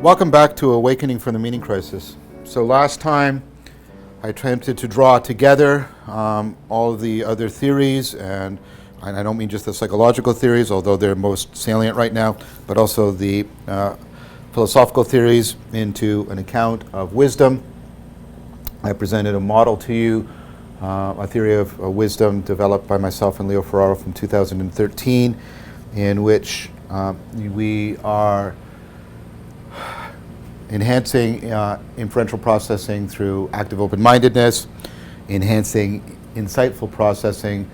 Welcome back to Awakening from the Meaning Crisis. So last time I attempted to draw together all of the other theories, and I don't mean just the psychological theories, although they're most salient right now, but also the philosophical theories into an account of wisdom. I presented a model to you, a theory of wisdom developed by myself and Leo Ferraro from 2013, in which we are enhancing inferential processing through active open-mindedness, enhancing insightful processing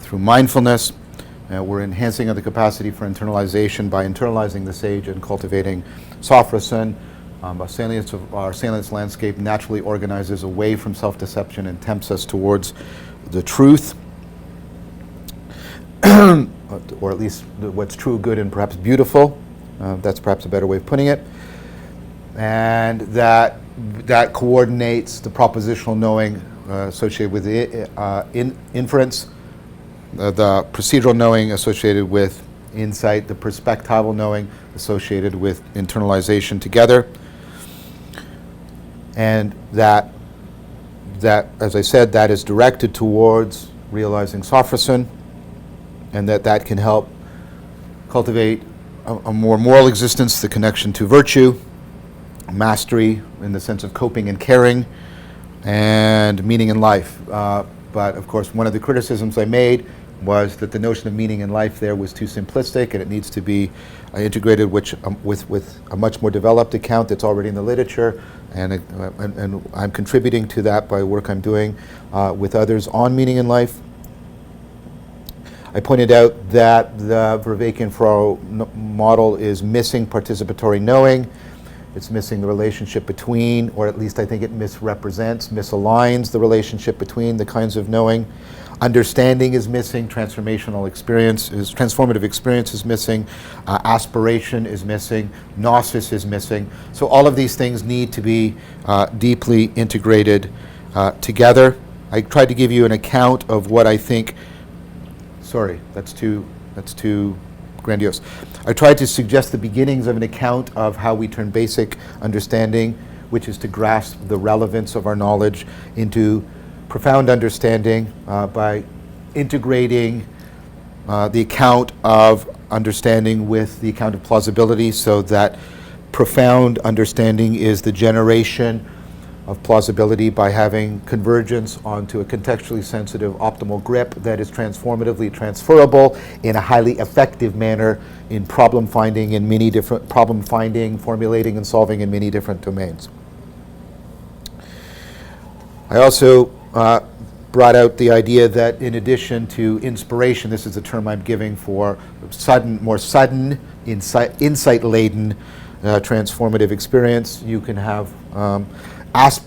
through mindfulness. We're enhancing the capacity for internalization by internalizing the sage and cultivating sophrosin. Our salience landscape naturally organizes away from self-deception and tempts us towards the truth, or at least what's true, good, and perhaps beautiful. That's perhaps a better way of putting it. And that coordinates the propositional knowing associated with inference, the procedural knowing associated with insight, the perspectival knowing associated with internalization together. And that, as I said, that is directed towards realizing sophrosin, and that can help cultivate a more moral existence, the connection to virtue, mastery in the sense of coping and caring, and meaning in life. But of course, one of the criticisms I made was that the notion of meaning in life there was too simplistic, and it needs to be integrated with a much more developed account that's already in the literature, and I'm contributing to that by work I'm doing with others on meaning in life. I pointed out that the Vervaeke and Ferraro model is missing participatory knowing. It's missing the relationship between, or at least I think it misaligns the relationship between the kinds of knowing. Understanding is missing, transformative experience is missing, aspiration is missing, gnosis is missing. So all of these things need to be deeply integrated together. I tried to give you an account of what I think. Sorry, that's too grandiose. I tried to suggest the beginnings of an account of how we turn basic understanding, which is to grasp the relevance of our knowledge, into profound understanding by integrating the account of understanding with the account of plausibility, so that profound understanding is the generation of plausibility by having convergence onto a contextually sensitive optimal grip that is transformatively transferable in a highly effective manner in problem finding, formulating and solving in many different domains. I also brought out the idea that in addition to inspiration, this is the term I'm giving for more sudden, insight-laden transformative experience, you can have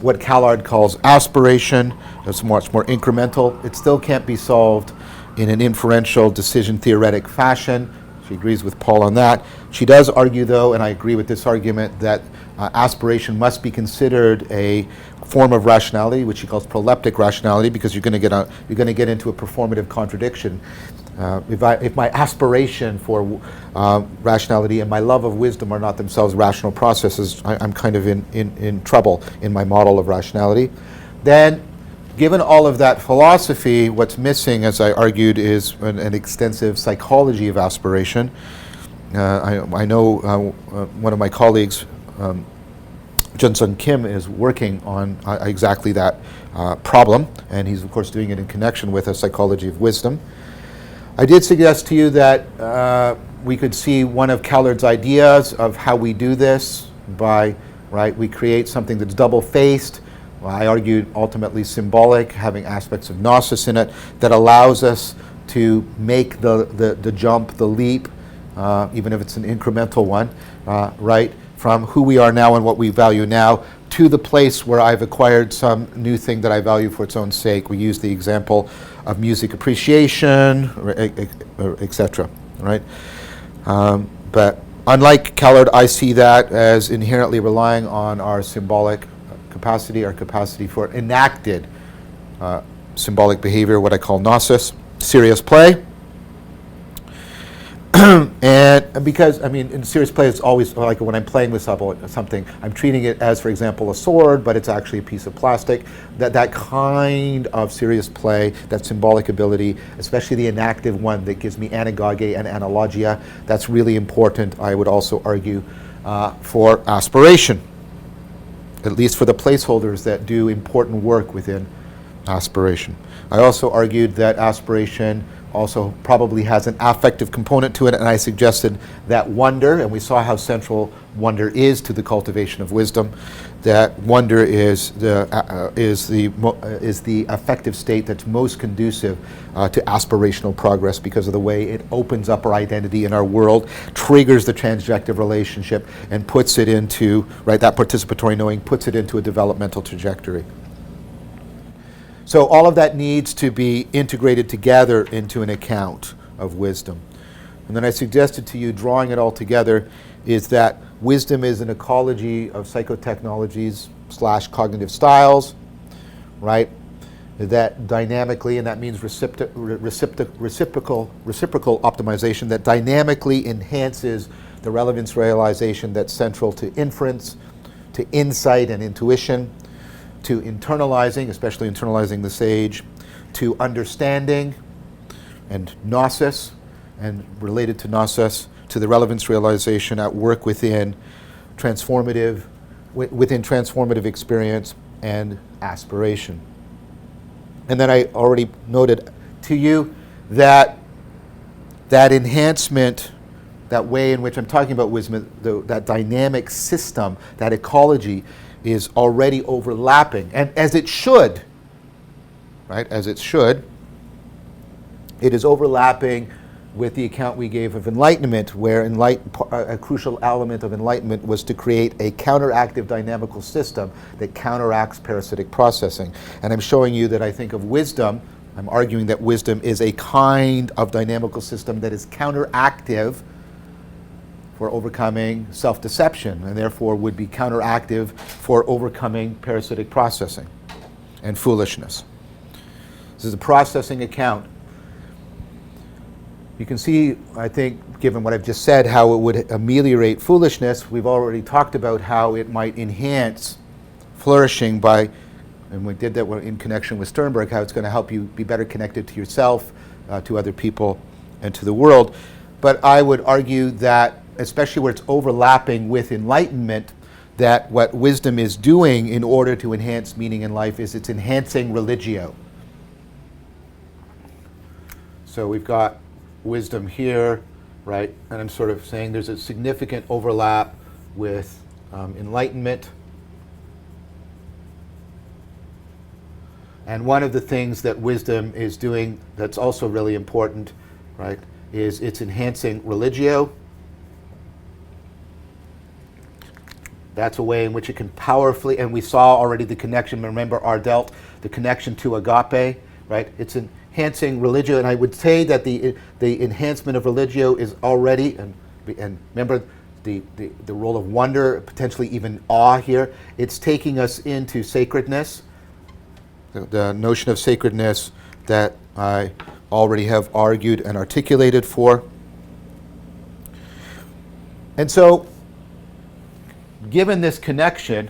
what Callard calls aspiration. It's much more incremental. It still can't be solved in an inferential decision theoretic fashion. She agrees with Paul on that. She does argue, though, and I agree with this argument, that aspiration must be considered a form of rationality, which she calls proleptic rationality, because you're going to get into a performative contradiction. If my aspiration for rationality and my love of wisdom are not themselves rational processes, I'm kind of in trouble in my model of rationality. Then, given all of that philosophy, what's missing, as I argued, is an extensive psychology of aspiration. I know one of my colleagues, Jun-Sung Kim, is working on exactly that problem, and he's of course doing it in connection with a psychology of wisdom. I did suggest to you that we could see one of Callard's ideas of how we do this by, we create something that's double-faced. Well, I argued ultimately symbolic, having aspects of gnosis in it, that allows us to make the jump, the leap, even if it's an incremental one, from who we are now and what we value now to the place where I've acquired some new thing that I value for its own sake. We use the example of music appreciation, etc. Right? But unlike Callard, I see that as inherently relying on our symbolic capacity, our capacity for enacted symbolic behavior, what I call gnosis, serious play. And because, I mean, in serious play, it's always like when I'm playing with something, I'm treating it as, for example, a sword, but it's actually a piece of plastic. That kind of serious play, that symbolic ability, especially the enactive one that gives me anagoge and analogia, that's really important, I would also argue, for aspiration, at least for the placeholders that do important work within aspiration. I also argued that aspiration also probably has an affective component to it, and I suggested that wonder, and we saw how central wonder is to the cultivation of wisdom, that wonder is the affective state that's most conducive to aspirational progress because of the way it opens up our identity in our world, triggers the transjective relationship, and puts it into, right, that participatory knowing puts it into a developmental trajectory. So all of that needs to be integrated together into an account of wisdom. And then I suggested to you, drawing it all together, is that wisdom is an ecology of psychotechnologies / cognitive styles, right? That dynamically, and that means reciprocal optimization, that dynamically enhances the relevance realization that's central to inference, to insight and intuition, to internalizing, especially internalizing the sage, to understanding and gnosis, and related to gnosis, to the relevance realization at work within transformative experience and aspiration. And then I already noted to you that enhancement, that way in which I'm talking about wisdom, that dynamic system, that ecology, is already overlapping, and as it should, right, as it should, it is overlapping with the account we gave of enlightenment, where a crucial element of enlightenment was to create a counteractive dynamical system that counteracts parasitic processing. And I'm showing you that I think of wisdom, I'm arguing that wisdom is a kind of dynamical system that is counteractive for overcoming self-deception, and therefore would be counteractive for overcoming parasitic processing and foolishness. This is a processing account. You can see, I think, given what I've just said, how it would ameliorate foolishness. We've already talked about how it might enhance flourishing by, and we did that in connection with Sternberg, how it's going to help you be better connected to yourself, to other people, and to the world. But I would argue that, especially where it's overlapping with enlightenment, that what wisdom is doing in order to enhance meaning in life is it's enhancing religio. So we've got wisdom here, right? And I'm sort of saying there's a significant overlap with enlightenment. And one of the things that wisdom is doing that's also really important, right, is it's enhancing religio. That's a way in which it can powerfully, and we saw already the connection, remember Ardelt, the connection to agape, right? It's enhancing religio, and I would say that the enhancement of religio is already, and remember the role of wonder, potentially even awe here, it's taking us into sacredness, the notion of sacredness that I already have argued and articulated for. And so, given this connection,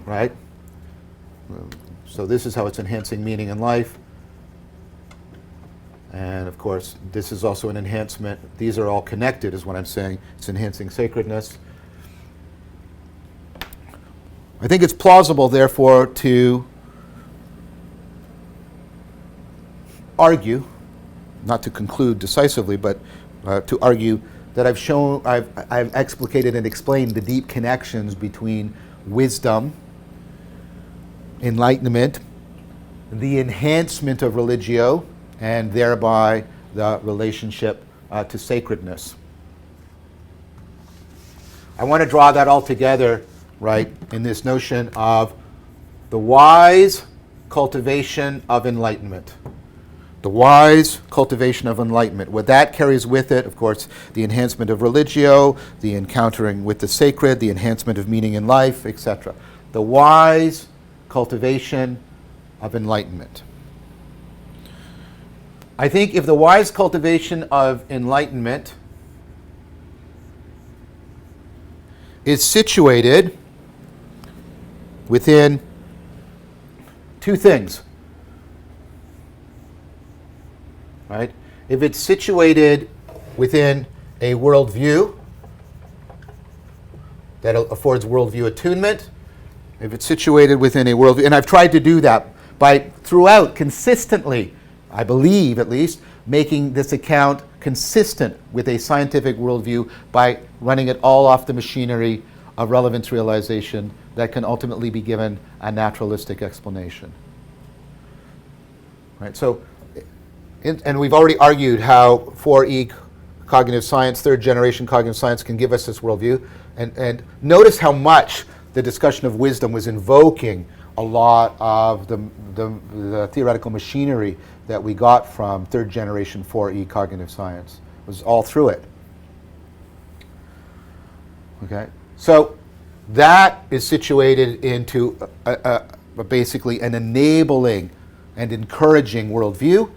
right, so this is how it's enhancing meaning in life. And of course, this is also an enhancement. These are all connected, is what I'm saying. It's enhancing sacredness. I think it's plausible, therefore, to argue, not to conclude decisively, but to argue that I've explicated and explained the deep connections between wisdom, enlightenment, the enhancement of religio, and thereby the relationship to sacredness. I want to draw that all together, right, in this notion of the wise cultivation of enlightenment. The wise cultivation of enlightenment. What that carries with it, of course, the enhancement of religio, the encountering with the sacred, the enhancement of meaning in life, etc. The wise cultivation of enlightenment. I think if the wise cultivation of enlightenment is situated within two things, right? If it's situated within a worldview that affords worldview attunement, if it's situated within a worldview, and I've tried to do that by throughout consistently, I believe at least, making this account consistent with a scientific worldview by running it all off the machinery of relevance realization that can ultimately be given a naturalistic explanation. Right? So, and we've already argued how 4E cognitive science, third generation cognitive science, can give us this worldview. And notice how much the discussion of wisdom was invoking a lot of the theoretical machinery that we got from third generation 4E cognitive science. It was all through it. Okay, so that is situated into basically an enabling and encouraging worldview,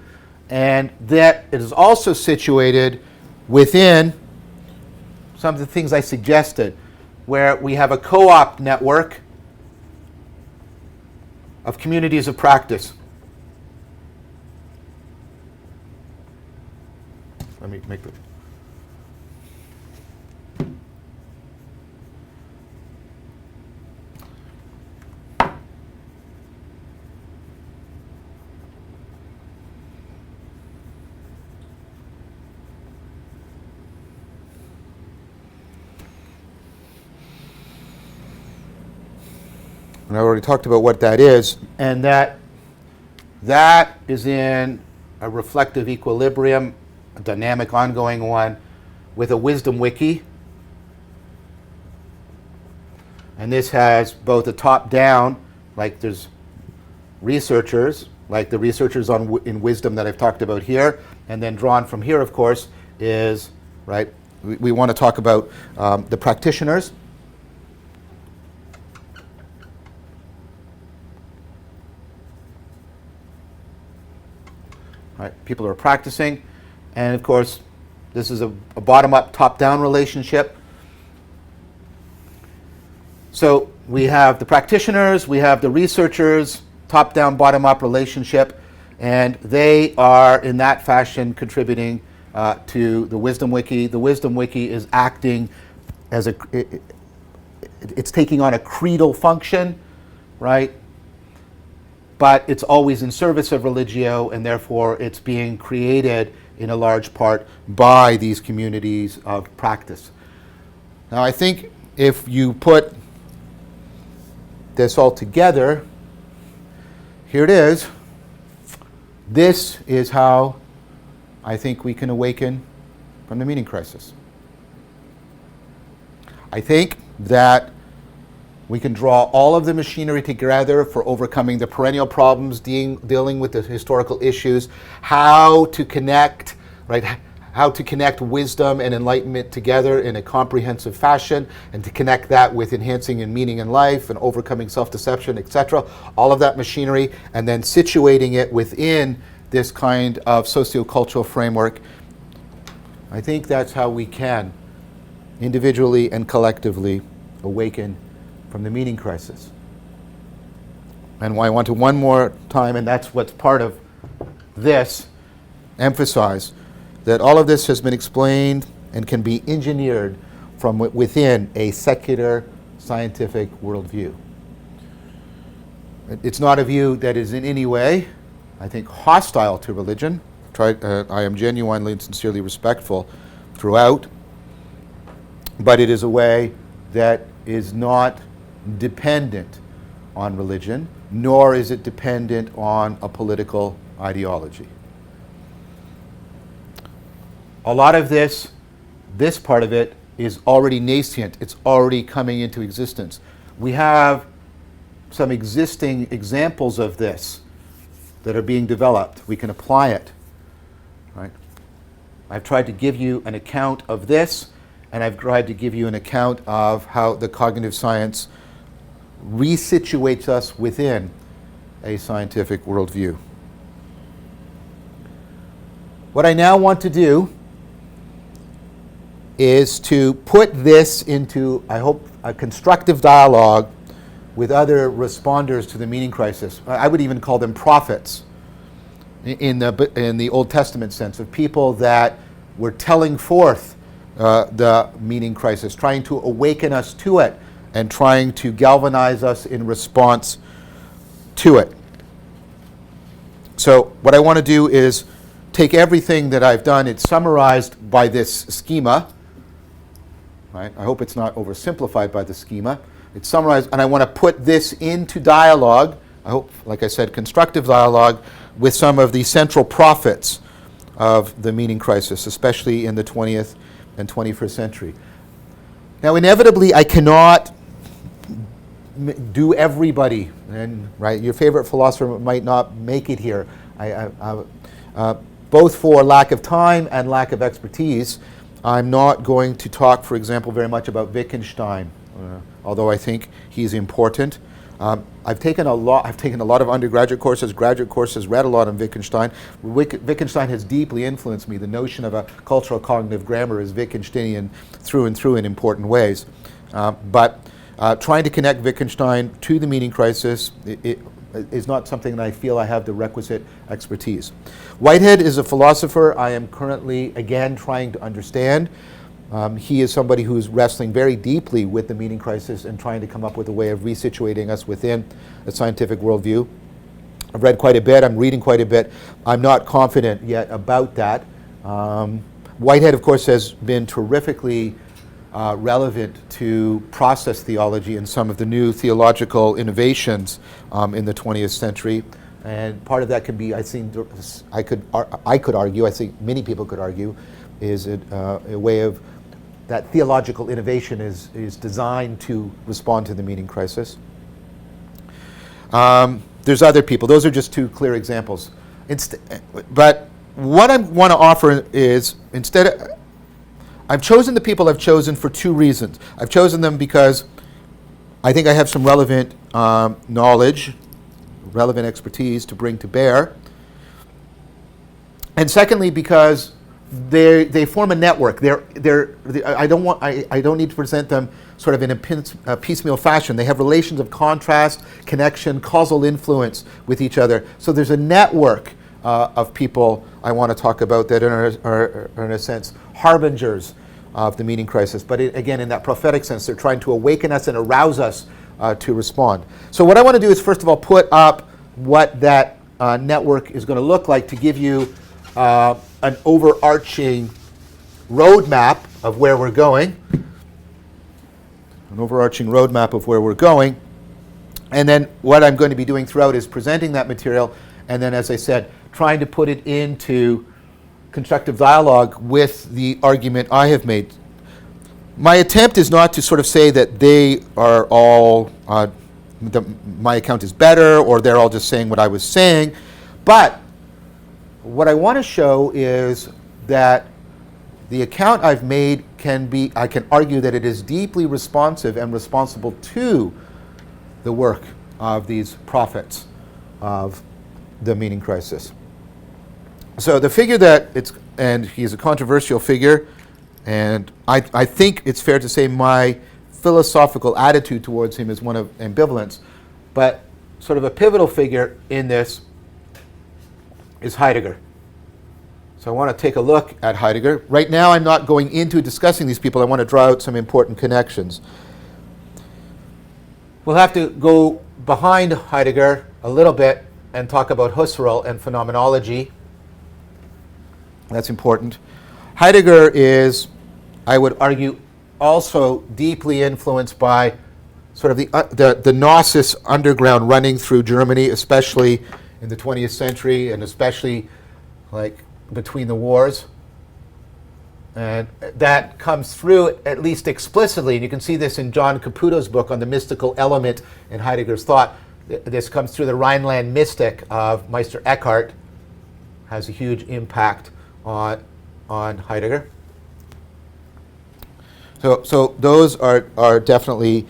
and that it is also situated within some of the things I suggested, where we have a co-op network of communities of practice. Let me make it. And I already talked about what that is, and that is in a reflective equilibrium, a dynamic ongoing one, with a wisdom wiki. And this has both a top-down, like there's researchers, like the researchers in wisdom that I've talked about here, and then drawn from here, of course, is, right, we want to talk about the practitioners. Right, people who are practicing, and of course, this is a bottom-up, top-down relationship. So we have the practitioners, we have the researchers, top-down, bottom-up relationship, and they are in that fashion contributing to the Wisdom Wiki. The Wisdom Wiki is acting as it's taking on a creedal function, right? But it's always in service of Religio, and therefore it's being created in a large part by these communities of practice. Now, I think if you put this all together, here it is. This is how I think we can awaken from the meaning crisis. I think that we can draw all of the machinery together for overcoming the perennial problems, dealing with the historical issues, how to connect, right? How to connect wisdom and enlightenment together in a comprehensive fashion, and to connect that with enhancing and meaning in life and overcoming self-deception, etc. All of that machinery, and then situating it within this kind of sociocultural framework. I think that's how we can, individually and collectively, awaken from the meaning crisis. And I want to one more time, and that's what's part of this, emphasize that all of this has been explained and can be engineered from within a secular scientific worldview. It's not a view that is in any way, I think, hostile to religion. I am genuinely and sincerely respectful throughout, but it is a way that is not dependent on religion, nor is it dependent on a political ideology. A lot of this part of it is already nascent. It's already coming into existence. We have some existing examples of this that are being developed. We can apply it, right? I've tried to give you an account of this, and I've tried to give you an account of how the cognitive science resituates us within a scientific worldview. What I now want to do is to put this into, I hope a constructive dialogue with other responders to the meaning crisis. I would even call them prophets in the Old Testament sense, of people that were telling forth the meaning crisis, trying to awaken us to it and trying to galvanize us in response to it. So what I want to do is take everything that I've done. It's summarized by this schema. Right? I hope it's not oversimplified by the schema. It's summarized, and I want to put this into dialogue. I hope, like I said, constructive dialogue with some of the central prophets of the meaning crisis, especially in the 20th and 21st century. Now, inevitably, I cannot do everybody, and right, your favorite philosopher might not make it here. Both for lack of time and lack of expertise, I'm not going to talk, for example, very much about Wittgenstein, although I think he's important. I've taken a lot of undergraduate courses, graduate courses, read a lot on Wittgenstein. Wittgenstein has deeply influenced me. The notion of a cultural cognitive grammar is Wittgensteinian through and through in important ways. But trying to connect Wittgenstein to the meaning crisis is not something that I feel I have the requisite expertise. Whitehead is a philosopher I am currently, again, trying to understand. He is somebody who's wrestling very deeply with the meaning crisis and trying to come up with a way of resituating us within a scientific worldview. I've read quite a bit. I'm reading quite a bit. I'm not confident yet about that. Whitehead, of course, has been terrifically relevant to process theology and some of the new theological innovations in the 20th century. And part of that can be, I could argue, I think many people could argue, is a way of that theological innovation is designed to respond to the meaning crisis. There's other people. Those are just two clear examples. But what I want to offer is, I've chosen the people I've chosen for two reasons. I've chosen them because I think I have some relevant knowledge, relevant expertise to bring to bear. And secondly, because they form a network. I don't need to present them sort of in a piecemeal fashion. They have relations of contrast, connection, causal influence with each other. So there's a network of people I want to talk about that are in a sense harbingers of the meaning crisis. But again, in that prophetic sense, they're trying to awaken us and arouse us to respond. So what I want to do is first of all put up what that network is going to look like to give you an overarching roadmap of where we're going. And then what I'm going to be doing throughout is presenting that material, and then, as I said, trying to put it into constructive dialogue with the argument I have made. My attempt is not to sort of say that they are all, my account is better, or they're all just saying what I was saying, but what I want to show is that the account I've made I can argue that it is deeply responsive and responsible to the work of these prophets of the meaning crisis. So the figure and he's a controversial figure, and I think it's fair to say my philosophical attitude towards him is one of ambivalence, but sort of a pivotal figure in this is Heidegger. So I want to take a look at Heidegger. Right now I'm not going into discussing these people. I want to draw out some important connections. We'll have to go behind Heidegger a little bit and talk about Husserl and phenomenology. That's important. Heidegger is, I would argue, also deeply influenced by sort of the Gnosis underground running through Germany, especially in the 20th century, and especially like between the wars. And that comes through at least explicitly, and you can see this in John Caputo's book on the mystical element in Heidegger's thought. This comes through the Rhineland mystic of Meister Eckhart, has a huge impact on Heidegger. So those are definitely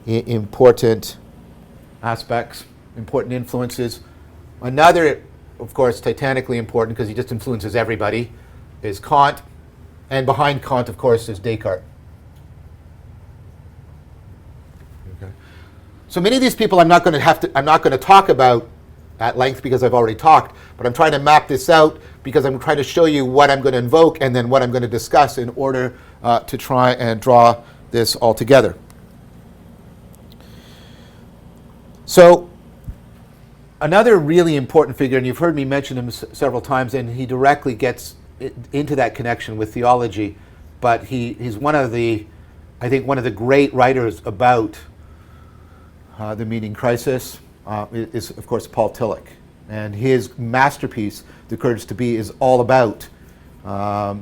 important aspects, important influences. Another, of course, titanically important, because he just influences everybody, is Kant. And behind Kant, of course, is Descartes. Okay. So many of these people I'm not going to talk about at length because I've already talked, but I'm trying to map this out because I'm trying to show you what I'm going to invoke and then what I'm going to discuss in order to try and draw this all together. So another really important figure, and you've heard me mention him several times, and he directly gets into that connection with theology, but he's one of the great writers about the meaning crisis is, of course, Paul Tillich. And his masterpiece, The Courage to Be, is all about a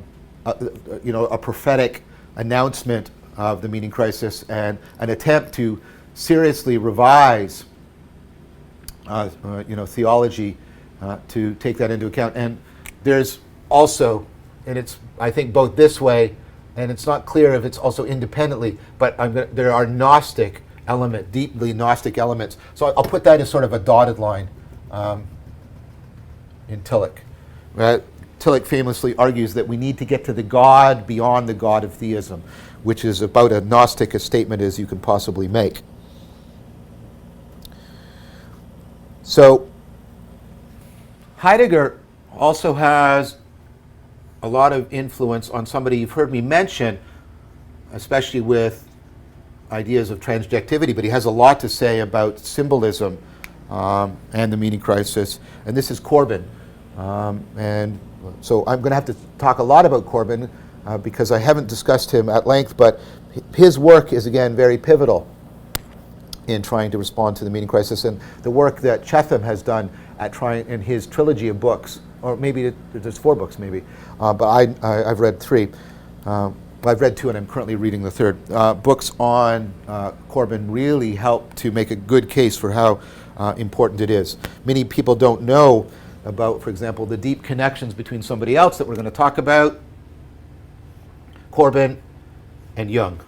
prophetic announcement of the meaning crisis and an attempt to seriously revise theology to take that into account. And there's also, and it's, I think, both this way, and it's not clear if it's also independently, but there are deeply Gnostic elements. So I'll put that as sort of a dotted line in Tillich. Tillich famously argues that we need to get to the God beyond the God of theism, which is about as Gnostic a statement as you can possibly make. So Heidegger also has a lot of influence on somebody you've heard me mention, especially with ideas of transjectivity, but he has a lot to say about symbolism and the meaning crisis, and this is Corbin. And so I'm going to have to talk a lot about Corbin because I haven't discussed him at length, but his work is, again, very pivotal in trying to respond to the meaning crisis, and the work that Chetham has done at trying in his trilogy of books, or maybe there's 4 books maybe, but I've read 3. I've read 2 and I'm currently reading the 3rd. Books on Corbin really help to make a good case for how important it is. Many people don't know about, for example, the deep connections between somebody else that we're going to talk about, Corbin and Jung.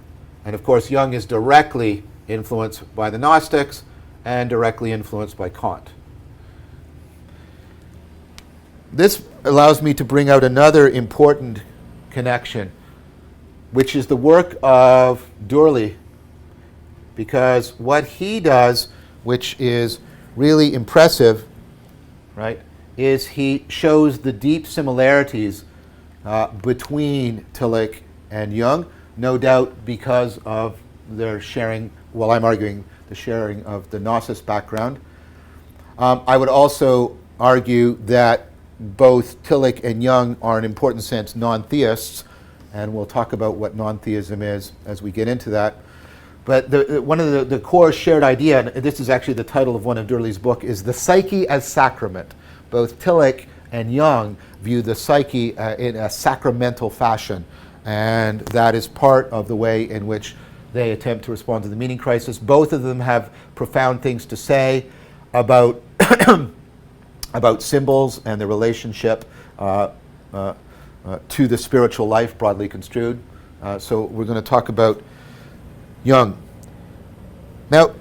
And of course, Jung is directly influenced by the Gnostics and directly influenced by Kant. This allows me to bring out another important connection, which is the work of Durley, because what he does, which is really impressive, right, is he shows the deep similarities between Tillich and Jung, no doubt because of their sharing, well, I'm arguing the sharing of the Gnosis background. I would also argue that both Tillich and Jung are in an important sense non-theists, and we'll talk about what non-theism is as we get into that. But one of the core shared idea, and this is actually the title of one of Durley's book, is the psyche as sacrament. Both Tillich and Jung view the psyche in a sacramental fashion, and that is part of the way in which they attempt to respond to the meaning crisis. Both of them have profound things to say about about symbols and the relationship to the spiritual life, broadly construed. So we're going to talk about Jung. Now,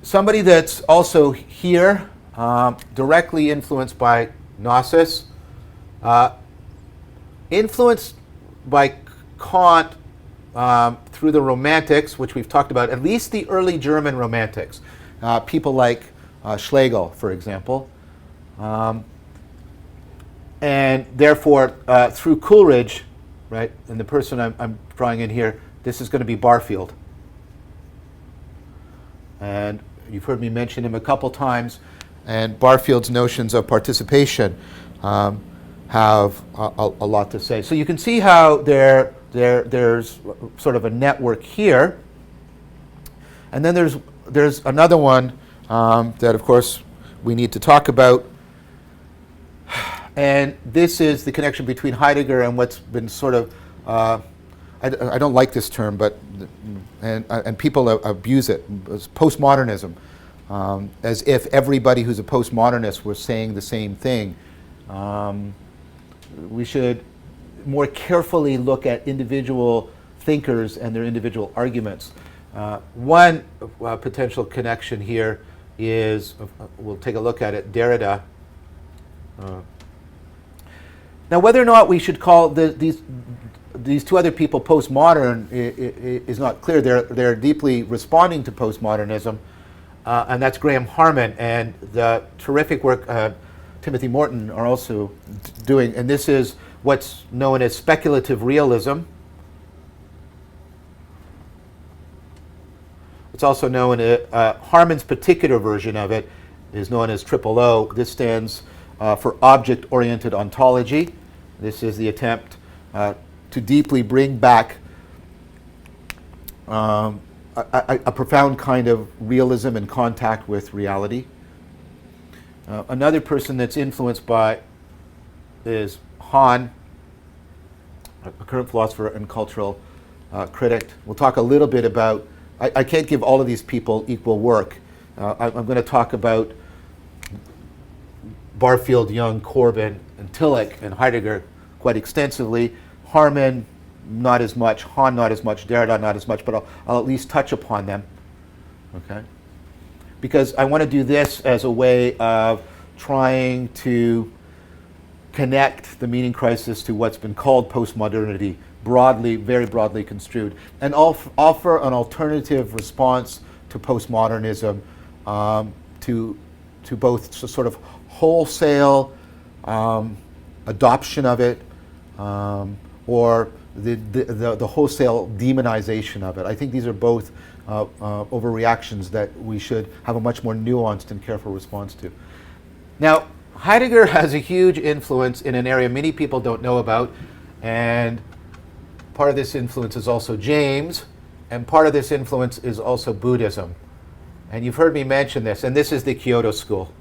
somebody that's also here, directly influenced by Gnosis, influenced by Kant through the Romantics, which we've talked about, at least the early German Romantics, people like Schlegel, for example. And therefore, through Coleridge, right, and the person I'm drawing in here, this is going to be Barfield. And you've heard me mention him a couple times, and Barfield's notions of participation have a lot to say. So you can see how there's sort of a network here. And then there's another one that, of course, we need to talk about. And this is the connection between Heidegger and what's been sort of, I don't like this term, but and people abuse it, it's postmodernism, as if everybody who's a postmodernist was saying the same thing. We should more carefully look at individual thinkers and their individual arguments. One potential connection here is, we'll take a look at it, Derrida. Now, whether or not we should call these these two other people, postmodern, is not clear. They're deeply responding to postmodernism, and that's Graham Harman and the terrific work Timothy Morton are also doing. And this is what's known as speculative realism. It's also known as Harman's particular version of it is known as OOO. This stands for object-oriented ontology. This is the attempt to deeply bring back a profound kind of realism and contact with reality. Another person that's influenced by is Hahn, a current philosopher and cultural critic. We'll talk a little bit about, I can't give all of these people equal work. I'm going to talk about Barfield, Jung, Corbin, and Tillich, and Heidegger quite extensively. Harman, not as much. Hahn, not as much. Derrida, not as much. But I'll at least touch upon them. Okay? Because I want to do this as a way of trying to connect the meaning crisis to what's been called postmodernity, broadly, very broadly construed, and offer an alternative response to postmodernism, to both sort of wholesale adoption of it, or the wholesale demonization of it. I think these are both overreactions that we should have a much more nuanced and careful response to. Now, Heidegger has a huge influence in an area many people don't know about, and part of this influence is also James, and part of this influence is also Buddhism. And you've heard me mention this, and this is the Kyoto School.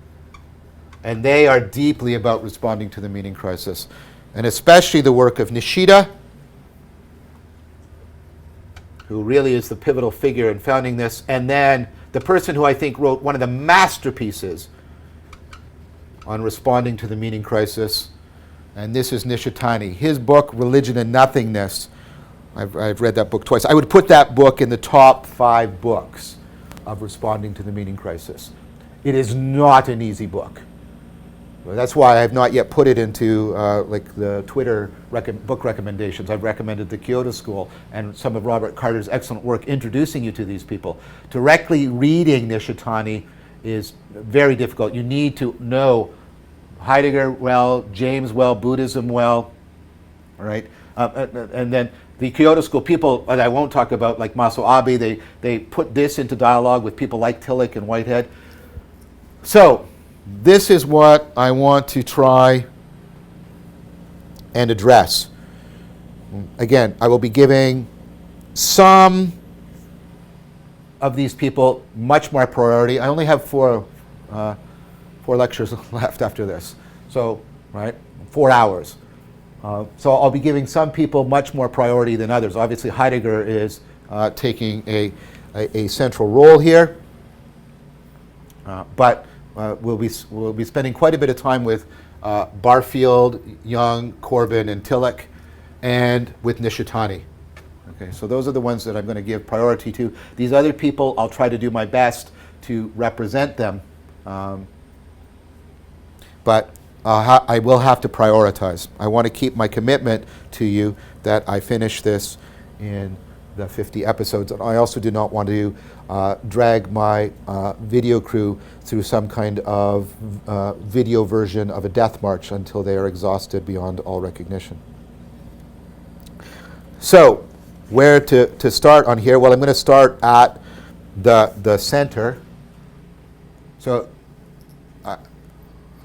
And they are deeply about responding to the meaning crisis, and especially the work of Nishida, who really is the pivotal figure in founding this, and then the person who I think wrote one of the masterpieces on responding to the meaning crisis, and this is Nishitani. His book, Religion and Nothingness, I've read that book twice. I would put that book in the top 5 books of responding to the meaning crisis. It is not an easy book. That's why I have not yet put it into like the Twitter book recommendations. I've recommended the Kyoto School and some of Robert Carter's excellent work introducing you to these people. Directly reading Nishitani is very difficult. You need to know Heidegger well, James well, Buddhism well, all right? And then the Kyoto School people that I won't talk about, like Maso Abe, they put this into dialogue with people like Tillich and Whitehead. So this is what I want to try and address. Again, I will be giving some of these people much more priority. I only have four lectures left after this. So, right, 4 hours. So I'll be giving some people much more priority than others. Obviously, Heidegger is taking a central role here. But we'll be spending quite a bit of time with Barfield, Jung, Corbin, and Tillich, and with Nishitani. Okay, so those are the ones that I'm going to give priority to. These other people, I'll try to do my best to represent them, but I will have to prioritize. I want to keep my commitment to you that I finish this in the 50 episodes, and I also do not want to drag my video crew through some kind of video version of a death march until they are exhausted beyond all recognition. So, where to start on here? Well, I'm going to start at the center. So,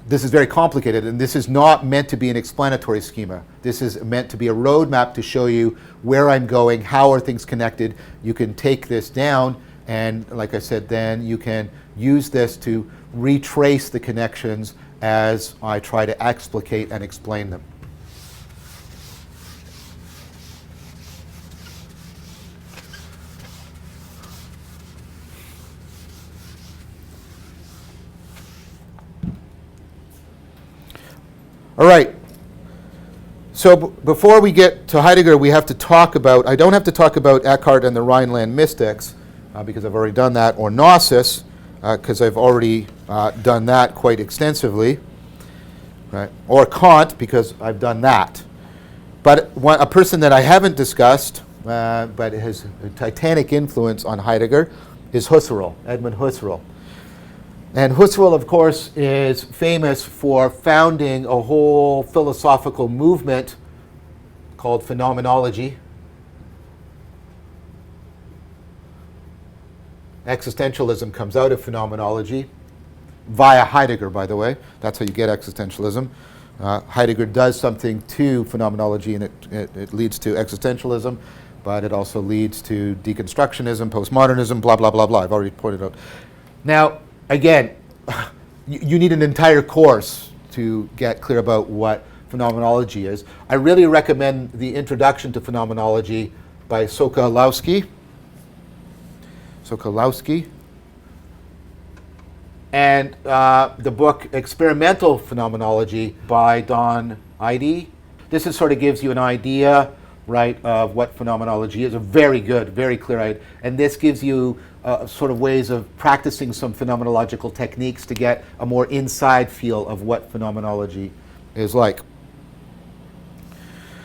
this is very complicated, and this is not meant to be an explanatory schema. This is meant to be a roadmap to show you where I'm going, how are things connected. You can take this down, and like I said, then you can use this to retrace the connections as I try to explicate and explain them. All right. So before we get to Heidegger, we have to talk about, I don't have to talk about Eckhart and the Rhineland mystics, because I've already done that, or Gnosis, because I've already done that quite extensively, right? Or Kant, because I've done that. But a person that I haven't discussed, but has a titanic influence on Heidegger, is Husserl, Edmund Husserl. And Husserl, of course, is famous for founding a whole philosophical movement called Phenomenology. Existentialism comes out of Phenomenology, via Heidegger, by the way. That's how you get existentialism. Heidegger does something to phenomenology, and it leads to existentialism, but it also leads to deconstructionism, postmodernism, blah, blah, blah, blah. I've already pointed out. Now, again, you need an entire course to get clear about what phenomenology is. I really recommend the Introduction to Phenomenology by Sokolowski. And the book Experimental Phenomenology by Don Eide. This is sort of gives you an idea, right, of what phenomenology is. A very good, very clear idea. And this gives you sort of ways of practicing some phenomenological techniques to get a more inside feel of what phenomenology is like.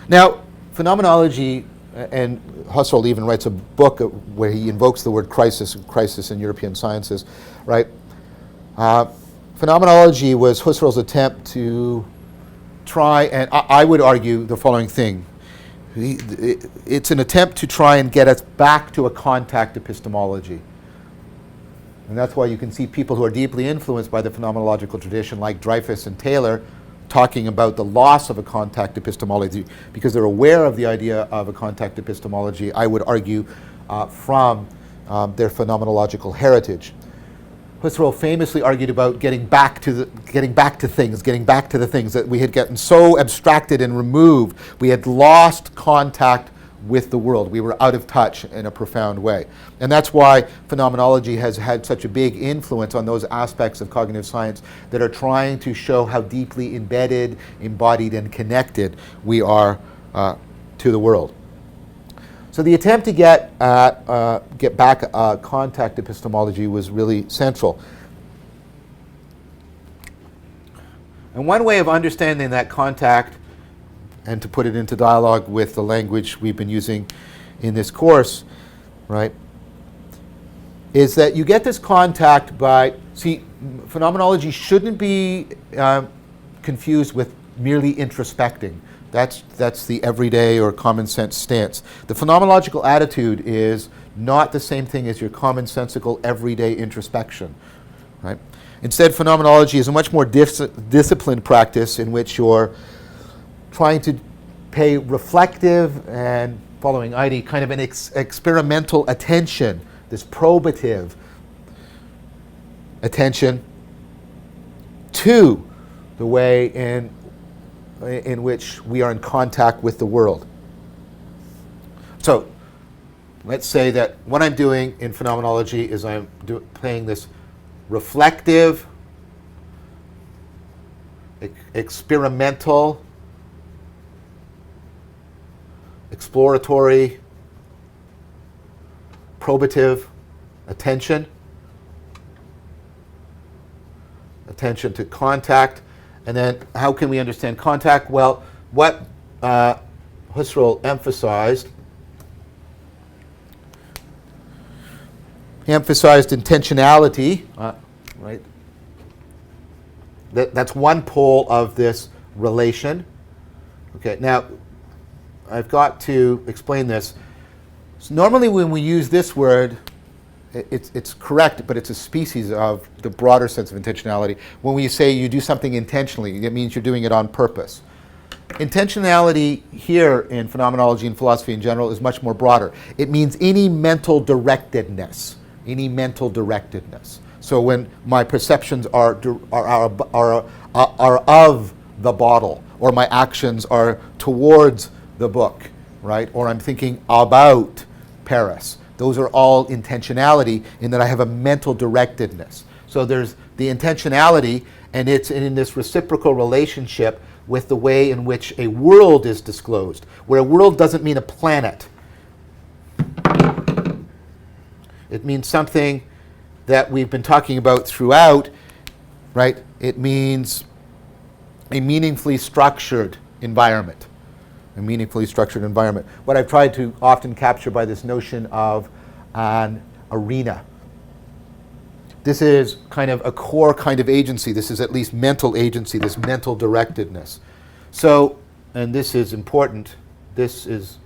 Now, phenomenology, and Husserl even writes a book where he invokes the word crisis in European sciences, right? Phenomenology was Husserl's attempt to try, and I would argue the following thing. It's an attempt to try and get us back to a contact epistemology. And that's why you can see people who are deeply influenced by the phenomenological tradition, like Dreyfus and Taylor, talking about the loss of a contact epistemology, because they're aware of the idea of a contact epistemology, I would argue, from their phenomenological heritage. Husserl famously argued about getting back to the things that we had gotten so abstracted and removed. We had lost contact with the world. We were out of touch in a profound way. And that's why phenomenology has had such a big influence on those aspects of cognitive science that are trying to show how deeply embedded, embodied, and connected we are to the world. So the attempt to get back contact epistemology was really central. And one way of understanding that contact, and to put it into dialogue with the language we've been using in this course, right, is that you get this contact by, phenomenology shouldn't be confused with merely introspecting. That's the everyday or common sense stance. The phenomenological attitude is not the same thing as your commonsensical everyday introspection, right? Instead, phenomenology is a much more disciplined practice in which you're trying to pay reflective and, following Eide, kind of an experimental attention, this probative attention to the way in which we are in contact with the world. So let's say that what I'm doing in phenomenology is I'm playing this reflective, experimental, exploratory, probative attention to contact. And then how can we understand contact? Well, what Husserl emphasized, he emphasized intentionality, right? That's one pole of this relation. Okay, now I've got to explain this. So normally when we use this word, it's correct, but it's a species of the broader sense of intentionality. When we say you do something intentionally, it means you're doing it on purpose. Intentionality here in phenomenology and philosophy in general is much more broader. It means any mental directedness. So when my perceptions are of the bottle, or my actions are towards the book, right? Or I'm thinking about Paris. Those are all intentionality in that I have a mental directedness. So there's the intentionality, and it's in this reciprocal relationship with the way in which a world is disclosed, where a world doesn't mean a planet. It means something that we've been talking about throughout, right? It means a meaningfully structured environment. a meaningfully structured environment. What I've tried to often capture by this notion of an arena. This is kind of a core kind of agency. This is at least mental agency, this mental directedness. So, and this is important, this is,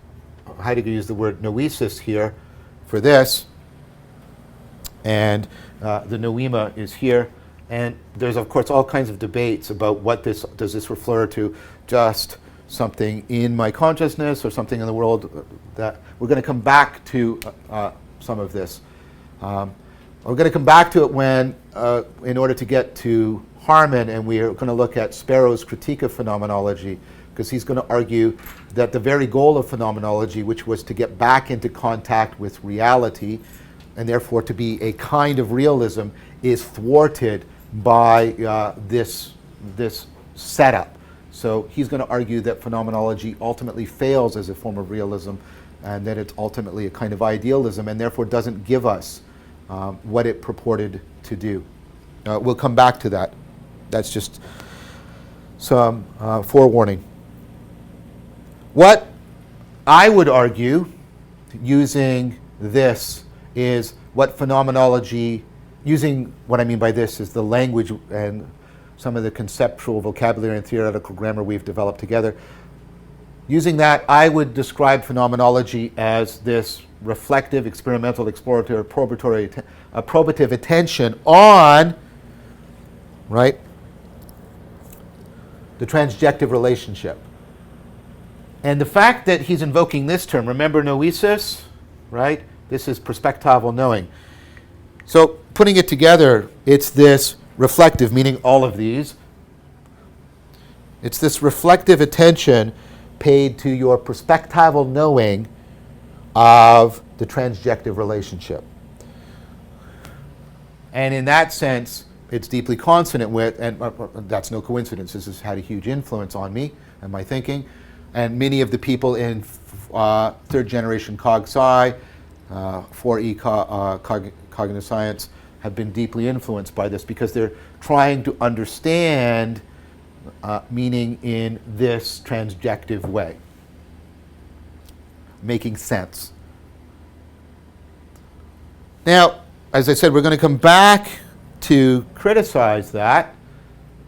Heidegger used the word noesis here for this, and the noema is here. And there's, of course, all kinds of debates about what this, does this refer to just something in my consciousness or something in the world that, we're going to come back to some of this. We're going to come back to it when, in order to get to Harman, and we are going to look at Sparrow's critique of phenomenology, because he's going to argue that the very goal of phenomenology, which was to get back into contact with reality, and therefore to be a kind of realism, is thwarted by this setup. So he's going to argue that phenomenology ultimately fails as a form of realism, and that it's ultimately a kind of idealism, and therefore doesn't give us what it purported to do. We'll come back to that. That's just some forewarning. What I would argue, using this, is what phenomenology, using what I mean by this is the language and some of the conceptual vocabulary and theoretical grammar we've developed together. Using that, I would describe phenomenology as this reflective, experimental, exploratory, probative attention on, right, the transjective relationship. And the fact that he's invoking this term, remember noesis, right? This is perspectival knowing. So putting it together, it's this reflective, meaning all of these. It's this reflective attention paid to your perspectival knowing of the transjective relationship. And in that sense, it's deeply consonant with, and that's no coincidence, this has had a huge influence on me and my thinking. And many of the people in third generation cog-sci, 4E cognitive science, have been deeply influenced by this, because they're trying to understand meaning in this transjective way, making sense. Now, as I said, we're going to come back to criticize that,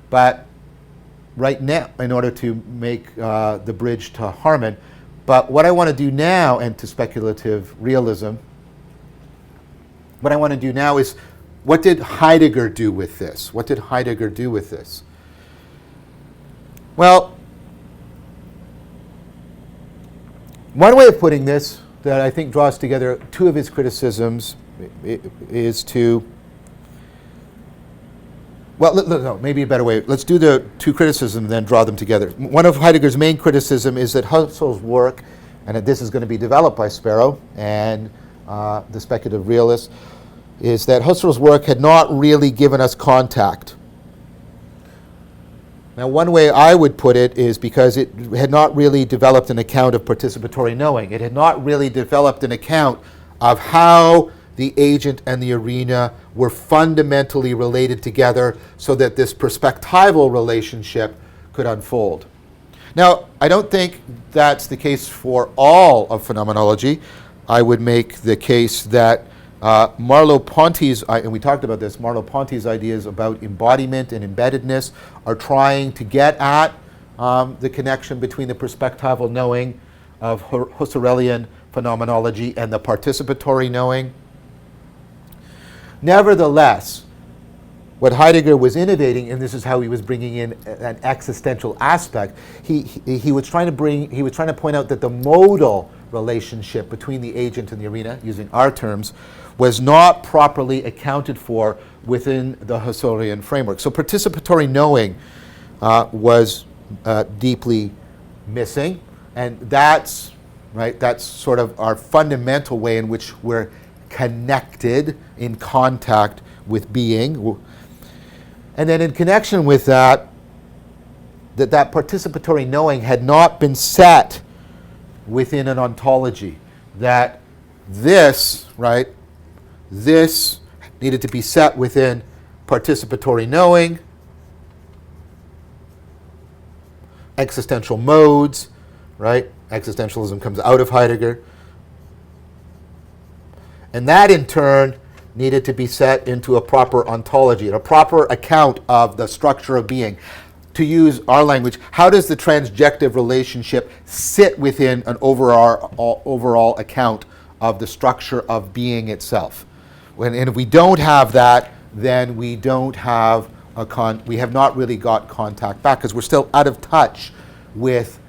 but right now, in order to make the bridge to Harman, but what I want to do now, and to speculative realism, what I want to do now is, what did Heidegger do with this? What did Heidegger do with this? Well, one way of putting this that I think draws together two of his criticisms is to, well, no, maybe a better way. Let's do the two criticisms and then draw them together. One of Heidegger's main criticism is that Husserl's work, and that this is going to be developed by Sparrow and the speculative realists, is that Husserl's work had not really given us contact. Now, one way I would put it is because it had not really developed an account of participatory knowing. It had not really developed an account of how the agent and the arena were fundamentally related together so that this perspectival relationship could unfold. Now, I don't think that's the case for all of phenomenology. I would make the case that Merleau-Ponty's, and we talked about this, Merleau-Ponty's ideas about embodiment and embeddedness are trying to get at the connection between the perspectival knowing of Husserlian phenomenology and the participatory knowing. Nevertheless, what Heidegger was innovating, and this is how he was bringing in an existential aspect, he was trying to point out that the modal relationship between the agent and the arena, using our terms, was not properly accounted for within the Husserlian framework. So participatory knowing was deeply missing, and that's sort of our fundamental way in which we're connected, in contact with being. And then in connection with that participatory knowing had not been set within an ontology, that this needed to be set within participatory knowing, existential modes, right? Existentialism comes out of Heidegger. And that, in turn, needed to be set into a proper ontology, a proper account of the structure of being. To use our language, how does the transjective relationship sit within an overall account of the structure of being itself? And if we don't have that, then we don't have we have not really got contact back, because we're still out of touch with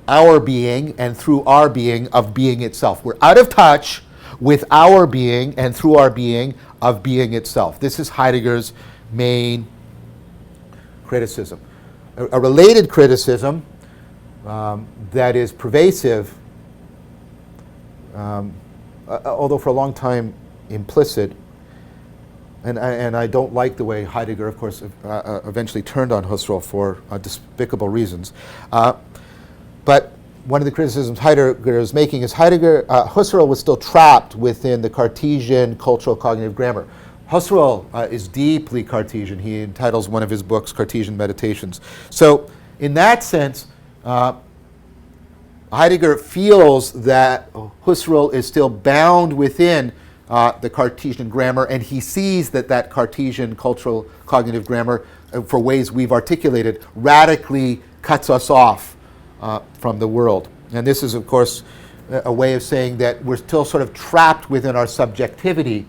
our being and through our being of being itself. We're out of touch with our being and through our being of being itself. This is Heidegger's main criticism. A related criticism that is pervasive, although for a long time implicit, and I don't like the way Heidegger, of course, eventually turned on Husserl for despicable reasons. But one of the criticisms Heidegger is making is Husserl was still trapped within the Cartesian cultural cognitive grammar. Husserl is deeply Cartesian. He entitles one of his books Cartesian Meditations. So in that sense, Heidegger feels that Husserl is still bound within the Cartesian grammar, and he sees that Cartesian cultural cognitive grammar, for ways we've articulated, radically cuts us off from the world. And this is, of course, a way of saying that we're still sort of trapped within our subjectivity.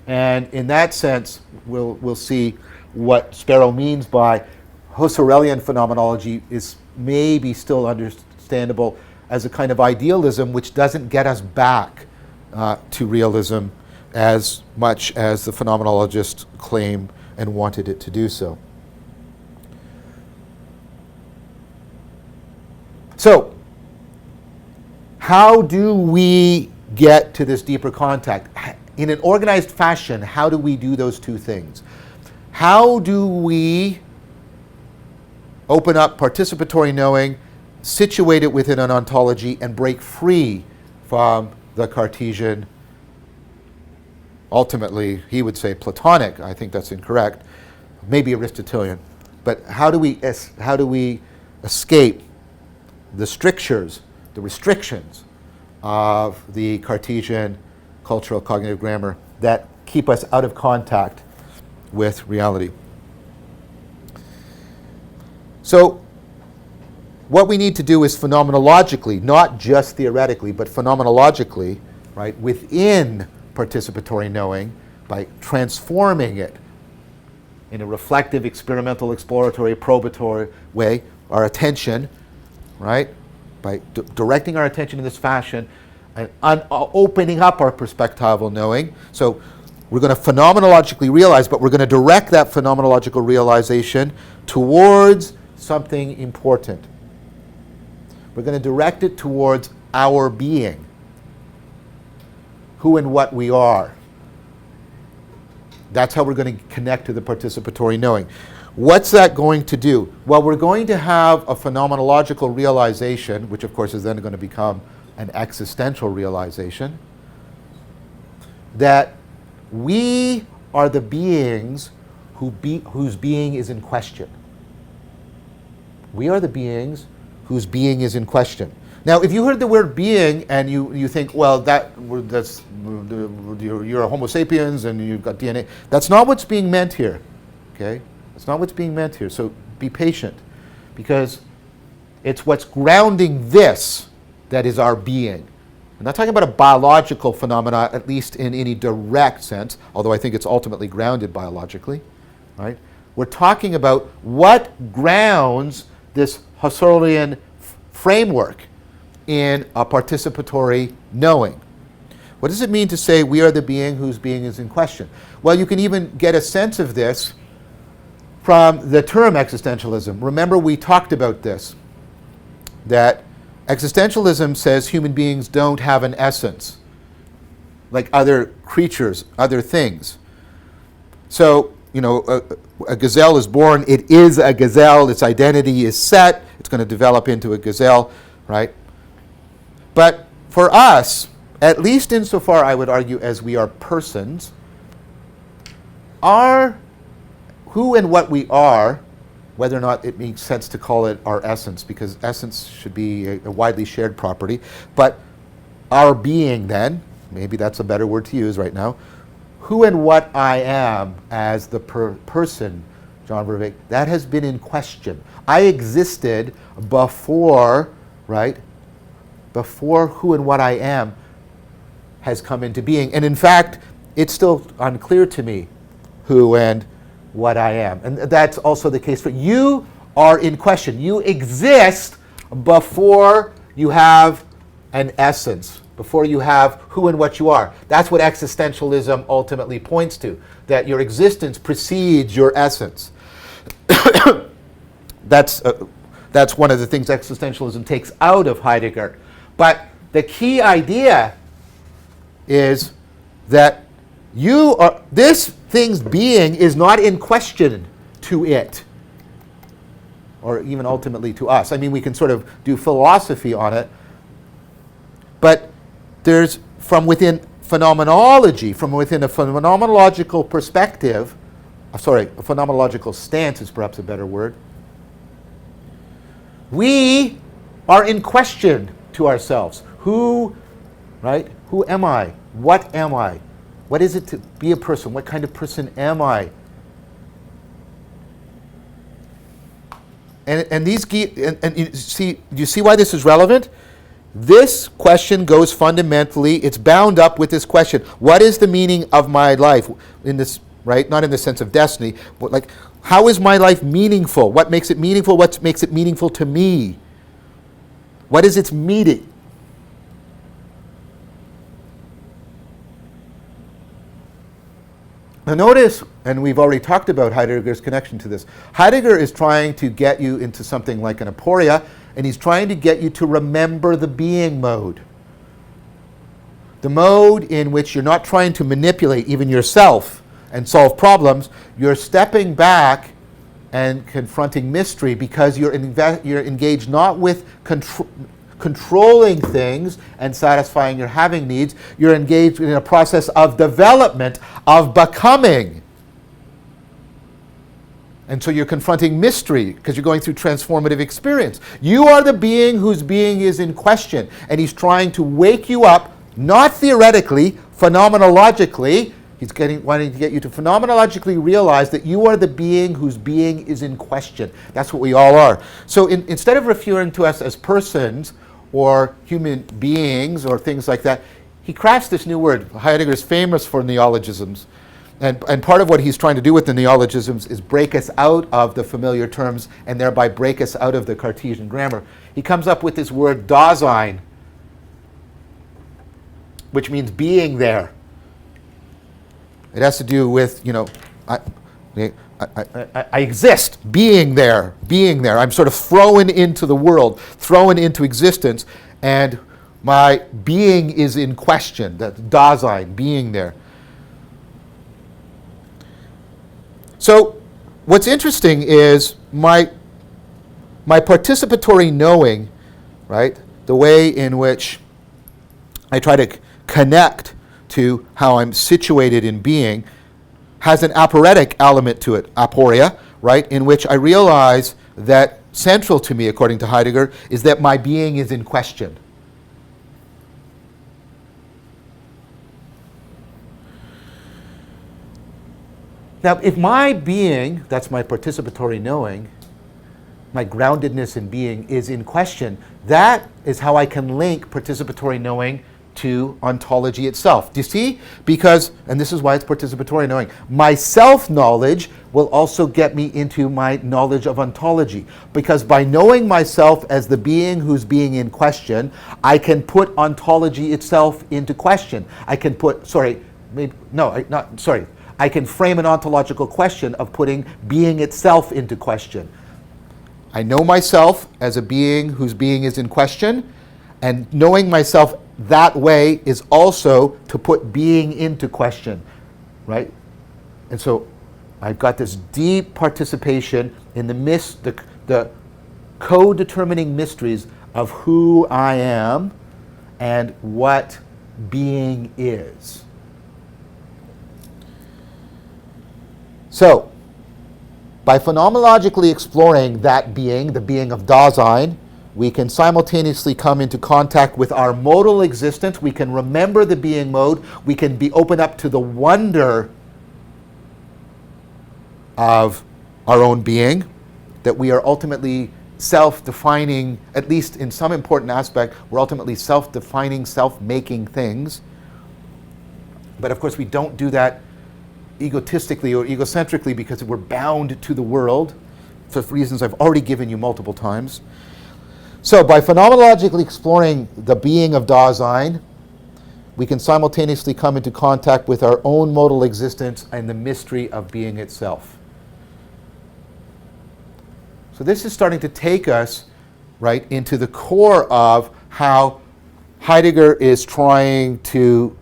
And in that sense, we'll see what Sparrow means by Husserlian phenomenology is maybe still understandable as a kind of idealism which doesn't get us back to realism as much as the phenomenologists claim and wanted it to do so. So, how do we get to this deeper contact? In an organized fashion, how do we do those two things? How do we open up participatory knowing, situate it within an ontology, and break free from the Cartesian, ultimately, he would say Platonic, I think that's incorrect, maybe Aristotelian, but how do we escape the strictures, the restrictions of the Cartesian cultural cognitive grammar that keep us out of contact with reality? So what we need to do is phenomenologically, not just theoretically, but phenomenologically, right, within participatory knowing, by transforming it in a reflective, experimental, exploratory, probatory way, our attention, right, by directing our attention in this fashion and opening up our perspectival knowing. So we're going to phenomenologically realize, but we're going to direct that phenomenological realization towards something important. We're going to direct it towards our being, who and what we are. That's how we're going to connect to the participatory knowing. What's that going to do? Well, we're going to have a phenomenological realization, which of course is then going to become an existential realization, that we are the beings whose being is in question. We are the beings whose being is in question. Now, if you heard the word being and you think, well, that's you're a Homo sapiens and you've got DNA, that's not what's being meant here, okay? That's not what's being meant here, so be patient, because it's what's grounding this that is our being. I'm not talking about a biological phenomena, at least in any direct sense, although I think it's ultimately grounded biologically, right? We're talking about what grounds this Husserlian framework in a participatory knowing. What does it mean to say we are the being whose being is in question? Well, you can even get a sense of this from the term existentialism. Remember, we talked about this, that existentialism says human beings don't have an essence, like other creatures, other things. So, you know, a gazelle is born, it is a gazelle, its identity is set, it's going to develop into a gazelle, right? But for us, at least insofar, I would argue, as we are persons, who and what we are whether or not it makes sense to call it our essence, because essence should be a widely shared property. But our being then, maybe that's a better word to use right now, who and what I am as the person, John Vervaeke, that has been in question. I existed before, right, before who and what I am has come into being. And in fact, it's still unclear to me who and what I am. And that's also the case for you. Are in question. You exist before you have an essence, before you have who and what you are. That's what existentialism ultimately points to, that your existence precedes your essence. That's one of the things existentialism takes out of Heidegger. But the key idea is that this thing's being is not in question to it, or even ultimately to us. I mean, we can sort of do philosophy on it, but there's, from within phenomenology, from within a phenomenological perspective, a phenomenological stance is perhaps a better word, we are in question to ourselves. Who, right? Who am I? What am I? What is it to be a person? What kind of person am I? And you see why this is relevant? This question goes fundamentally, it's bound up with this question. What is the meaning of my life? In this, right? Not in the sense of destiny, but like, how is my life meaningful? What makes it meaningful? What makes it meaningful to me? What is its meaning? Now notice, and we've already talked about Heidegger's connection to this. Heidegger is trying to get you into something like an aporia, and he's trying to get you to remember the being mode. The mode in which you're not trying to manipulate even yourself and solve problems. You're stepping back and confronting mystery, because you're engaged not with controlling things and satisfying your having needs. You're engaged in a process of development, of becoming. And so you're confronting mystery because you're going through transformative experience. You are the being whose being is in question, and he's trying to wake you up, not theoretically, phenomenologically. He's wanting to get you to phenomenologically realize that you are the being whose being is in question. That's what we all are. So instead of referring to us as persons or human beings or things like that, he crafts this new word. Heidegger is famous for neologisms. And part of what he's trying to do with the neologisms is break us out of the familiar terms and thereby break us out of the Cartesian grammar. He comes up with this word Dasein, which means being there. It has to do with, I exist, being there. I'm sort of thrown into the world, thrown into existence, and my being is in question. That's Dasein, being there. So what's interesting is my participatory knowing, right, the way in which I try to connect to how I'm situated in being, has an aporetic element to it, aporia, right, in which I realize that central to me, according to Heidegger, is that my being is in question. Now, if my being, that's my participatory knowing, my groundedness in being is in question, that is how I can link participatory knowing to ontology itself. Do you see? Because, and this is why it's participatory knowing, my self-knowledge will also get me into my knowledge of ontology. Because by knowing myself as the being who's being in question, I can put ontology itself into question. I can I can frame an ontological question of putting being itself into question. I know myself as a being whose being is in question, and knowing myself that way is also to put being into question, right? And so I've got this deep participation in the co-determining mysteries of who I am and what being is. So, By phenomenologically exploring that being, the being of Dasein, we can simultaneously come into contact with our modal existence. We can remember the being mode. We can be open up to the wonder of our own being, that we are ultimately self-defining, at least in some important aspect, we're ultimately self-defining, self-making things. But of course we don't do that egotistically or egocentrically because we're bound to the world for reasons I've already given you multiple times. So by phenomenologically exploring the being of Dasein, we can simultaneously come into contact with our own modal existence and the mystery of being itself. So this is starting to take us right into the core of how Heidegger is trying to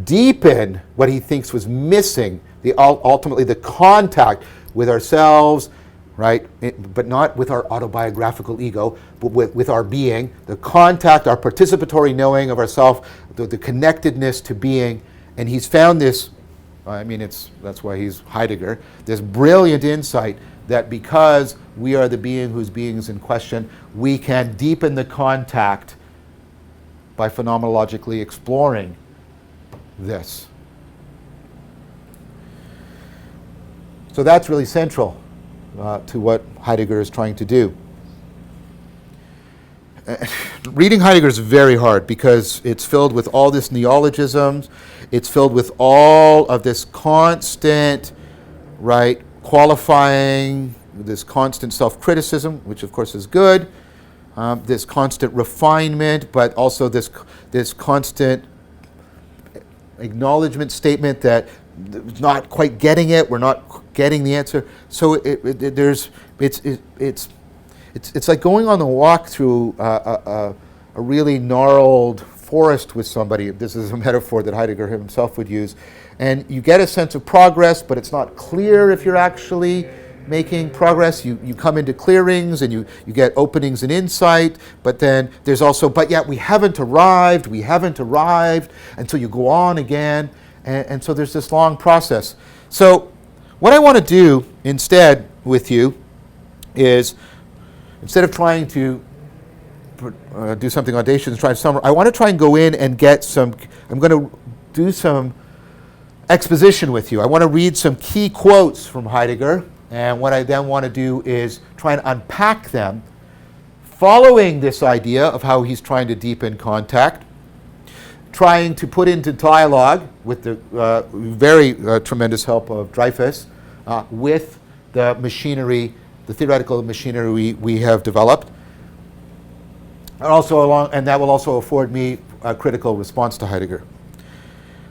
deepen what he thinks was missing, ultimately the contact with ourselves, right? But not with our autobiographical ego, but with our being, the contact, our participatory knowing of ourselves, the connectedness to being. And he's found this, that's why he's Heidegger, this brilliant insight that because we are the being whose being is in question, we can deepen the contact by phenomenologically exploring this. So that's really central to what Heidegger is trying to do. Reading Heidegger is very hard because it's filled with all this neologisms, it's filled with all of this constant, right, qualifying, this constant self-criticism, which of course is good, this constant refinement, but also this constant acknowledgement statement that it's not quite getting it, we're not getting the answer. So it's like going on a walk through a really gnarled forest with somebody. This is a metaphor that Heidegger himself would use. And you get a sense of progress, but it's not clear if you're actually making progress. You come into clearings and you get openings and insight, but then there's also, but yet we haven't arrived, and so you go on again, and so there's this long process. So what I want to do instead with you is, instead of trying to do something audacious and try to summarize, I want to try and go in and get some, I'm going to do some exposition with you. I want to read some key quotes from Heidegger, and what I then want to do is try and unpack them, following this idea of how he's trying to deepen contact, trying to put into dialogue with the very tremendous help of Dreyfus, with the machinery, the theoretical machinery we have developed, and that will also afford me a critical response to Heidegger.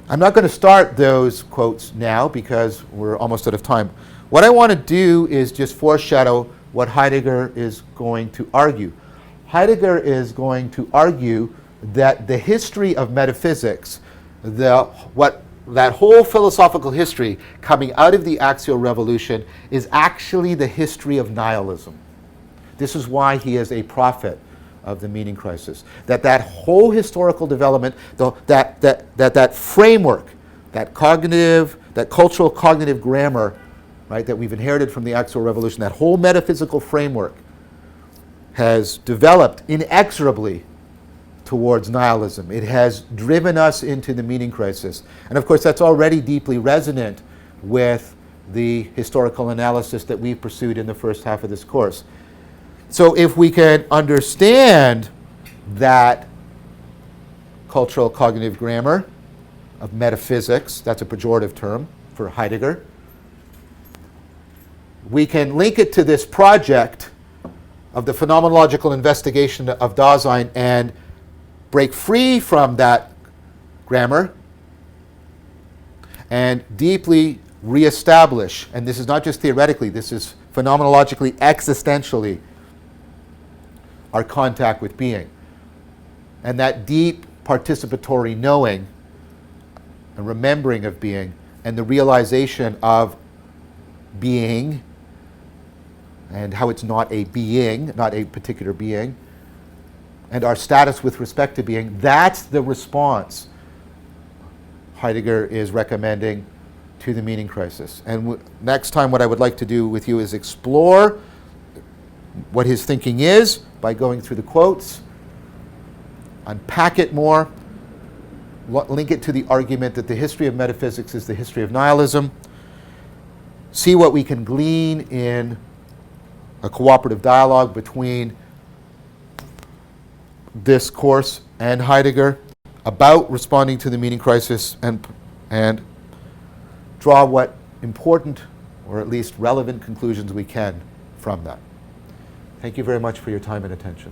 I'm not going to start those quotes now because we're almost out of time. What I want to do is just foreshadow what Heidegger is going to argue. Heidegger is going to argue that the history of metaphysics, that whole philosophical history coming out of the axial revolution, is actually the history of nihilism. This is why he is a prophet of the meaning crisis. That whole historical development, that framework, that cultural cognitive grammar, right, that we've inherited from the axial revolution, that whole metaphysical framework has developed inexorably towards nihilism. It has driven us into the meaning crisis. And of course, that's already deeply resonant with the historical analysis that we've pursued in the first half of this course. So if we can understand that cultural cognitive grammar of metaphysics, that's a pejorative term for Heidegger, we can link it to this project of the phenomenological investigation of Dasein and break free from that grammar and deeply reestablish, and this is not just theoretically, this is phenomenologically, existentially, our contact with being. And that deep participatory knowing and remembering of being and the realization of being and how it's not a being, not a particular being, and our status with respect to being, that's the response Heidegger is recommending to the meaning crisis. And next time what I would like to do with you is explore what his thinking is by going through the quotes, unpack it more, link it to the argument that the history of metaphysics is the history of nihilism, see what we can glean in a cooperative dialogue between this course and Heidegger about responding to the meaning crisis, and draw what important or at least relevant conclusions we can from that. Thank you very much for your time and attention.